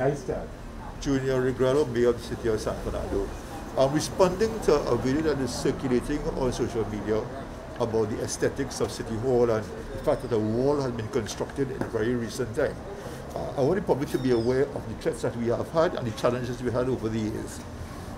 lifestyle. Junia Regrello, Mayor of the City of San Fernando. I'm responding to a video that is circulating on social media about the aesthetics of City Hall and the fact that a wall has been constructed in a very recent time. I want the public to be aware of the threats that we have had and the challenges we had over the years.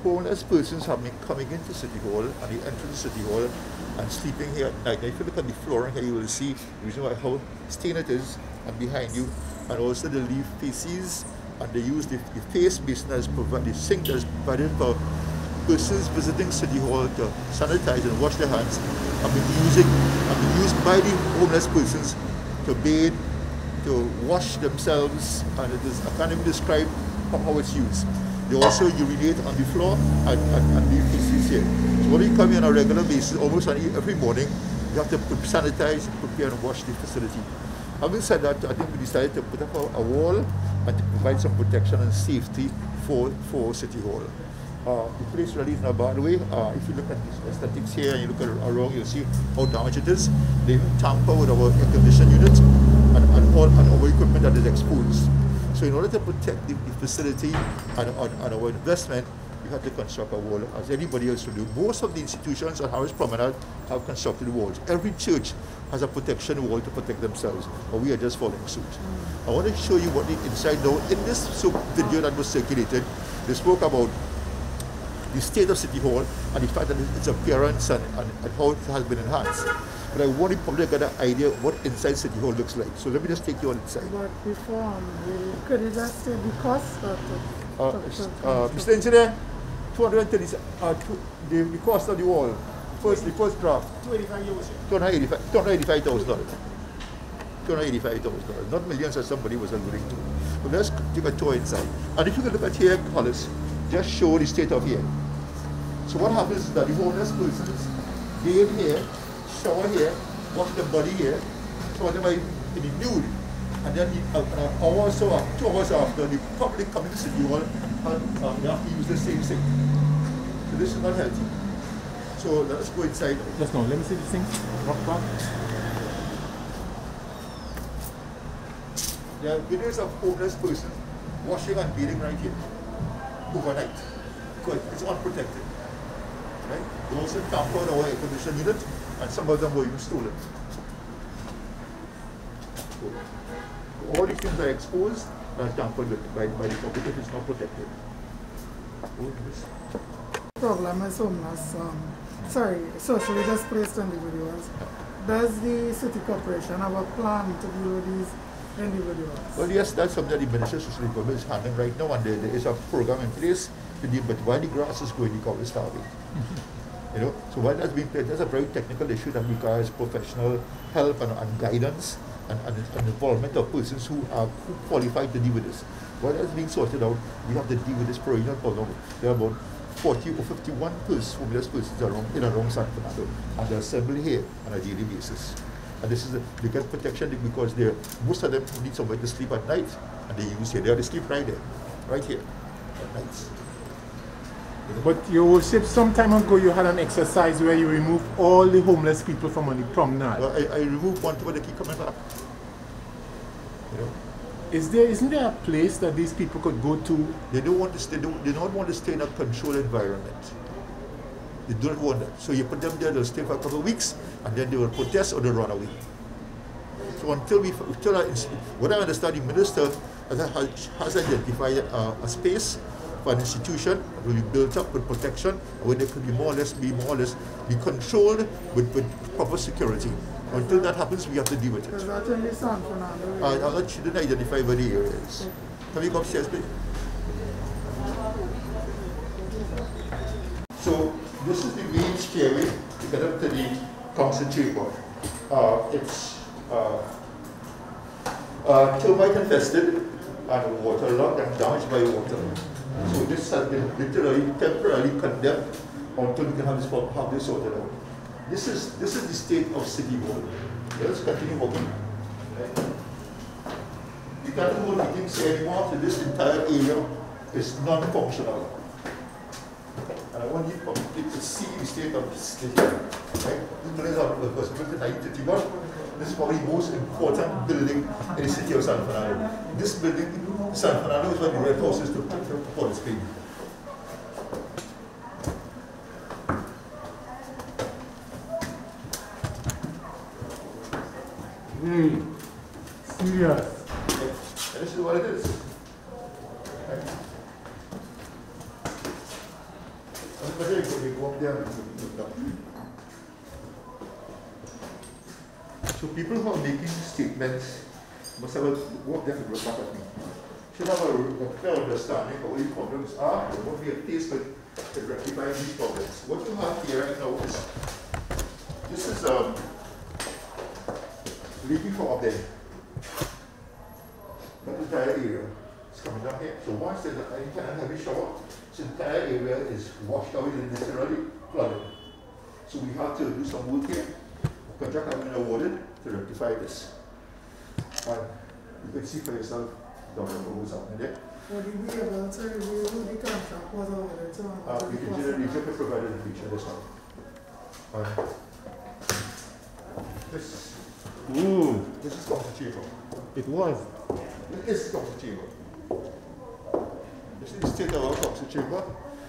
Homeless persons have been coming into City Hall and they enter the City Hall and sleeping here at night. Now, if you look at the flooring here, you will see the reason why how stained it is and behind you, and also the leaf faces, and they use the face basin as provided, the sink that is provided for persons visiting City Hall to sanitize and wash their hands, have been used by the homeless persons to bathe, to wash themselves, and it is, I can't even describe how it's used. They also urinate on the floor and leave feces here. So when you come here on a regular basis, almost every morning, you have to sanitize, prepare and wash the facility. Having said that, I think we decided to put up a wall and to provide some protection and safety for City Hall. The place really is in a bad way. If you look at the aesthetics here and you look around, you'll see how damaged it is. They even tamper with our air conditioning unit and all our equipment that is exposed. So in order to protect the facility and our investment, we have to construct a wall, as anybody else will do. Most of the institutions on Harris Promenade have constructed walls. Every church has a protection wall to protect themselves, but we are just following suit. I want to show you what the inside now. In this video that was circulated, they spoke about the state of City Hall and the fact that its appearance and how it has been enhanced. But I want the public to get an idea of what inside City Hall looks like. So let me just take you on inside. But before, could you just say the cost? Mr. Engineer, 230, the cost of the wall, the first draft. $285,000. $285,000. Not millions as somebody was alluding to. But let's take a tour inside. And if you can look at here, Hollis, just show the state of here. So what happens is that the homeless persons, they in here, shower here, wash their body here, so they might be nude. And then an hour or so, 2 hours after, the public come into City Hall and they have to use the same sink. So this is not healthy. So let us go inside. Just now, let me see the sink. Rock back. There are videos of homeless persons washing and bathing right here overnight because it's unprotected. Right? They also tampered our air conditioning unit, and some of them were even stolen. So all these things are exposed and tampered with by the public if it's not protected. The problem is homeless, socially displaced individuals. Does the City Corporation have a plan to deal with these individuals? Well, yes, that's something that the Ministry of Social Development is handling right now, and there is a program in place to deal. But while the grass is growing, the cow is starving. You know, so while that's being played, that's a very technical issue that requires professional help and guidance and involvement of persons who are qualified to deal with this. While that's being sorted out, we have to deal with this perennial problem. There are about 40 or 51 homeless persons around San Fernando, and they're assembled here on a daily basis. And this is they get protection because most of them need somewhere to sleep at night, and they use here. They sleep right there, right here, at nights. But your worship, some time ago you had an exercise where you removed all the homeless people from on the promenade. Well, I removed one, but they keep coming back. You know? Isn't there a place that these people could go to? They don't want to stay. They don't want to stay in a controlled environment. They don't want that. So you put them there, they'll stay for a couple of weeks, and then they will protest or they'll run away. So what I understand, the minister has identified a space for an institution that will be built up with protection, where they could be more or less be controlled with proper security. Until that happens, we have to deal with it. Is that in the San Fernando? She didn't identify where the area is. Can we go upstairs, please? So this is the main stairway to get up to the council chamber. It's termite infested and waterlogged and damaged by water. So this has been literally temporarily condemned until we can have this sorted out. This is the state of City Hall. Let's continue walking. You can't hold meetings anymore, so this entire area is non-functional. And I want you to see the state of this city. Right? This building was built in 1931. This is probably the most important building in the city of San Fernando. This building San Fernando is where the red house is to Hollis Green. Hey, serious. And this is what it is. Right. So people who are making statements must have a walk there and look back at me. Should have a clear understanding of what these problems are and what we have faced with rectifying these problems. What you have here right now is this is leaking from up there. That entire area is coming down here. So once there's any kind of heavy shower, this entire area is washed away and necessarily flooded. So we have to do some work here. The contract has been awarded to rectify this. And you can see for yourself what was happening there. Would you be able to review the contract was awarded to? We can generally just provide a picture this one. This is council chamber. It was. This is council chamber. This is the state of our council chamber.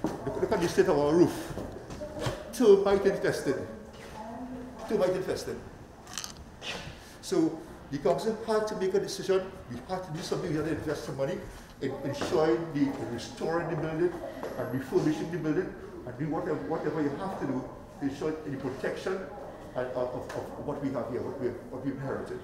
Look at the state of our roof. Termite infested. Termite infested. So the council had to make a decision. We had to do something. We had to invest some money in ensuring restoring the building and refurbishing the building and do whatever you have to do to ensure the protection of what we have here, what we've inherited.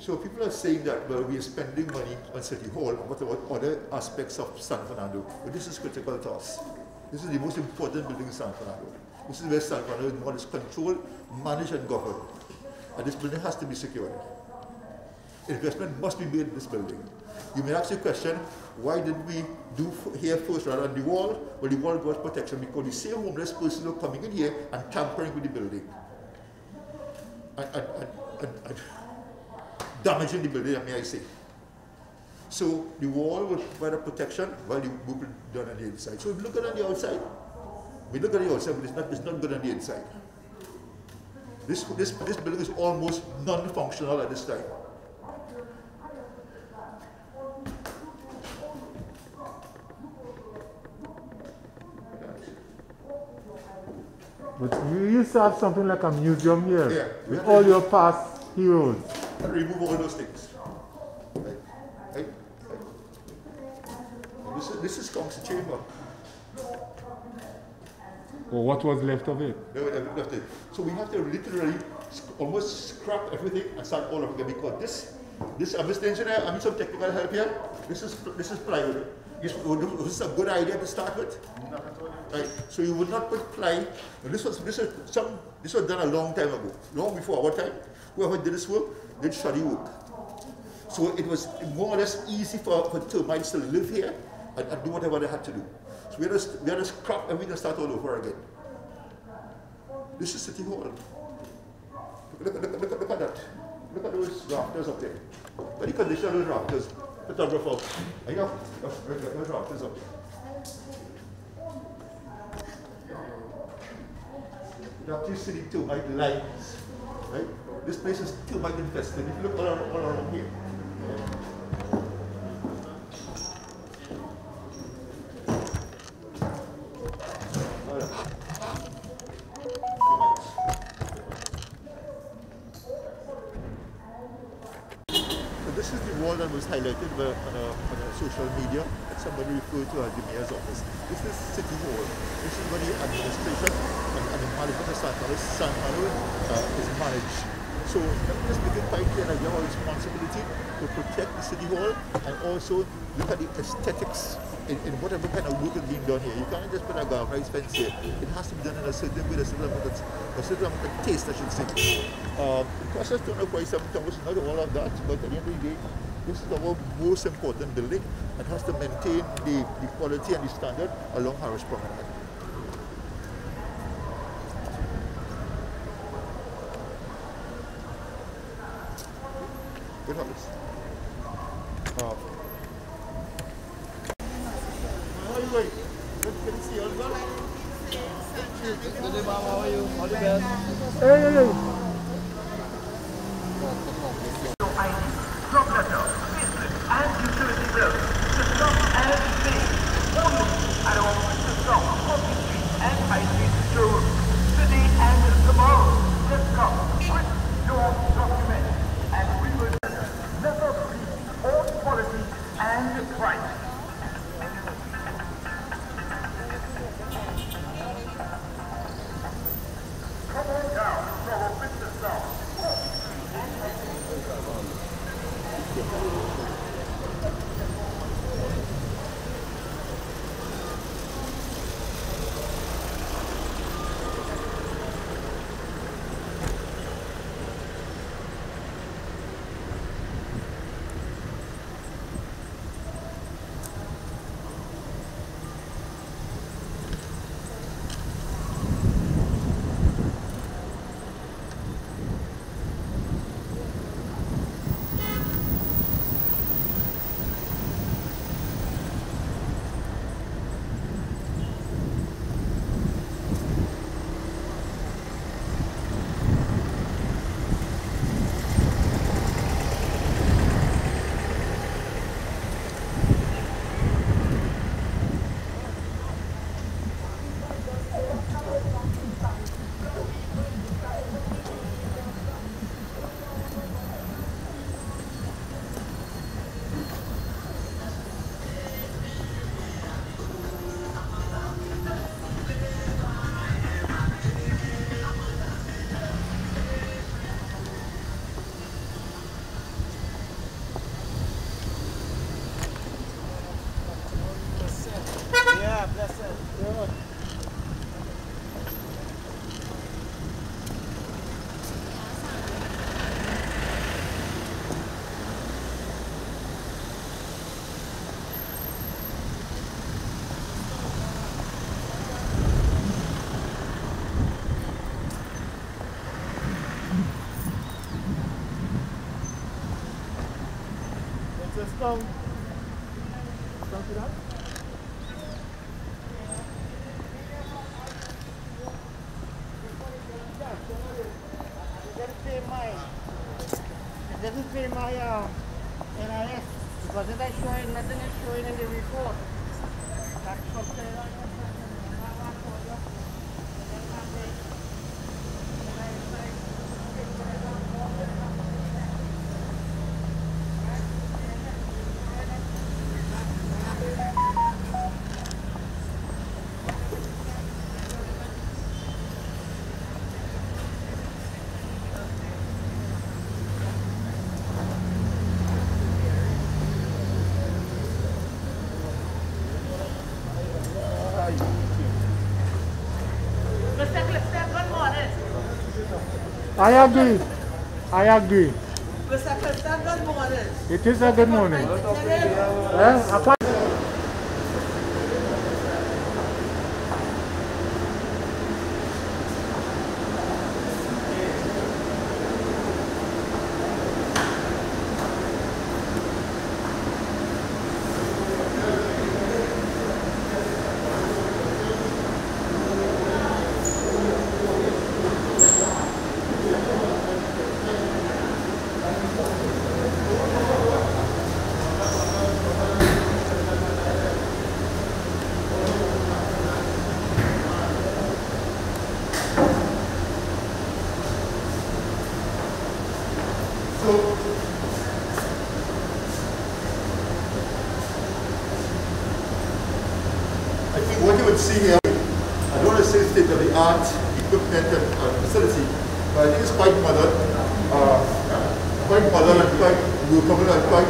So people are saying that, well, we are spending money on City Hall, and what about other aspects of San Fernando? But this is critical to us. This is the most important building in San Fernando. This is where San Fernando is controlled, managed, and governed. And this building has to be secured. Investment must be made in this building. You may ask the question, why didn't we do here first rather than the wall? Well, the wall was protection because the same homeless person are coming in here and tampering with the building. And damaging the building, may I say. So the wall will provide a protection while the work will be done on the inside. So if we look at the outside, we look at the outside, but it's not good on the inside. This building is almost non-functional at this time. But you used to have something like a museum here, yeah, with all your past heroes. And remove all those things. Right? This is council chamber. Or what was left of it? Left it. So we have to literally almost scrap everything and start all over again because this I'm Mr. Engineer, I need some technical help here. This is plywood. This is a good idea to start with. Right. So you would not put ply. This was done a long time ago, long before our time. Whoever did this work did shoddy work. So it was more or less easy for termites to live here and do whatever they had to do. So we had to scrap everything and start all over again. This is City Hall. Look at that. Look at those rafters up there. Very condition of those rafters. Photographer. I know those rafters up there. You have to see the termite lines. Right? This place is termite infested. If you look all around here. This is the wall that was highlighted on a social media that somebody referred to as the mayor's office. This is City Hall. This is where the administration and the management of San Fernando is managed. So let me just make it quite clear that you have a responsibility to protect the City Hall and also look at the aesthetics in whatever kind of work is being done here. You can't just put a galvanized fence here. It has to be done in a certain way, a certain amount of taste, I should say. It costs us $247,000, not all of that, but at the end of the day, this is our most important building and has to maintain the quality and the standard along Harris Promenade. Good Hollis. How are you going? Good to see you. All well? Good day, Mom. How are you? All the best. Hey. and Christ. Come on down, fellow business down. Come to that. It doesn't pay my NIS because it is showing, nothing is showing in the report. That's something like that. I agree. I agree. Mr. Clifton, good morning. It is a good morning. Well, what you would see here, I don't want to say state of the art equipment and facility, but I think it's quite modern and quite workable and quite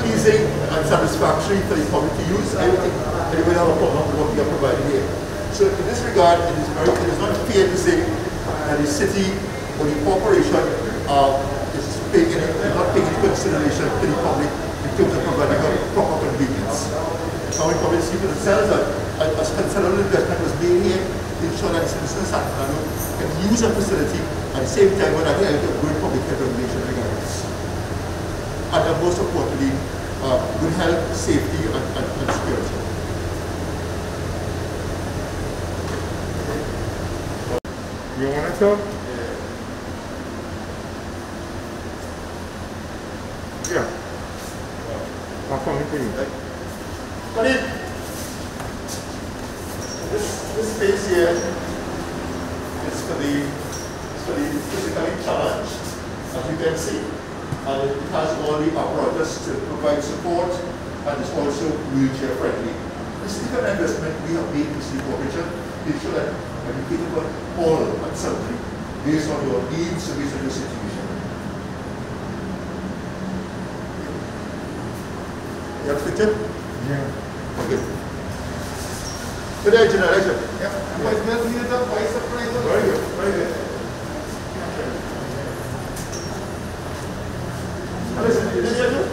pleasing and satisfactory for the public to use. I don't think anybody have a problem with what we are providing here. So in this regard, it is not fair to say that the city or the corporation is not paying any consideration to the public in terms of providing a proper convenience. Now we probably see for themselves that a considerable investment was made here to ensure that citizens can use a facility at the same time when I hear a good public health regulation regarding this. And most importantly, good health, safety, and security. you want it, sir? Yeah. I'll come in for you. But this space here is for the physically challenged, as you can see. and it has all the apparatus to provide support, and it's also wheelchair friendly. This is the kind of investment we have made in the city corporation. Make sure that when you cater for all and sundry based on your needs and based on your situation. You have to fit in? Yeah. Okay. Good day, generation. Yeah. Was not needed by surprise. Very good, very good. Listen, is this you?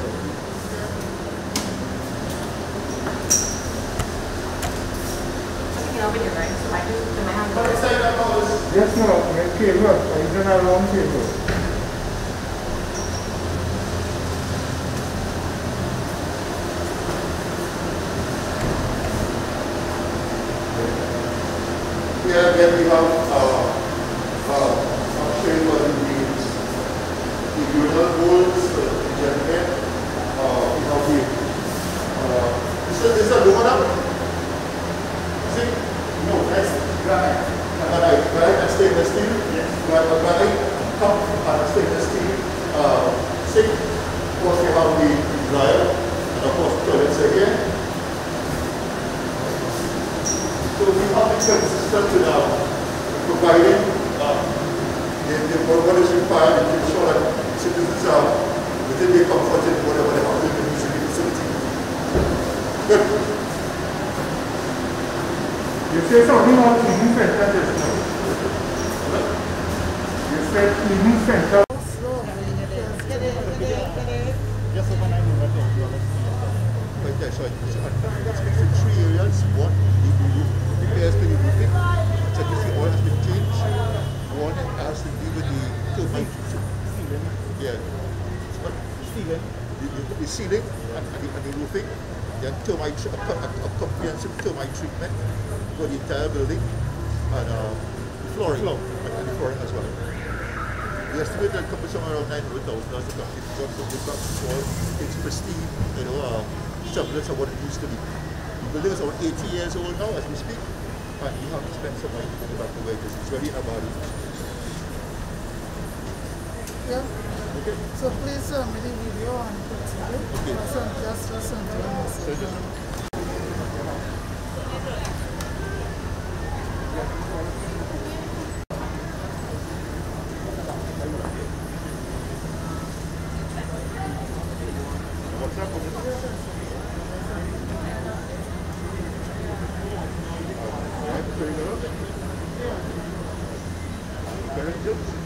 Yes, no, my cable. I don't have long cable. Here again we have I'm showing what it means. The urinal holes, the gentlemen, we have the, this is aluminum? Is it? No, that's granite. Granite and stainless steel? Yes. Granite, cup and stainless steel, sink. Of course we have the dryer, and of course toilets again. So we have to be consistent with providing what is required to ensure that citizens are within their comfort and whatever they have to do in the facility. Good. You say something about cleaning center just now. You said cleaning center. Just overnight over there. Right there, so it's in 3 areas. One, the repairs to the roofing. So you see, all has been changed. One has to do with the termite. Yeah. The ceiling and the roofing. Then termite, a comprehensive termite treatment for the entire building, and flooring, and the flooring as well. We estimate that it comes somewhere around 900,000 as a company. It's pristine, semblance of what it used to be. The building is about 80 years old now as we speak, and we have to spend some money to go back to where it is. It's really in a body. Yeah. Okay. So please send me the video and put it. Okay. Just listen to the message. Very good.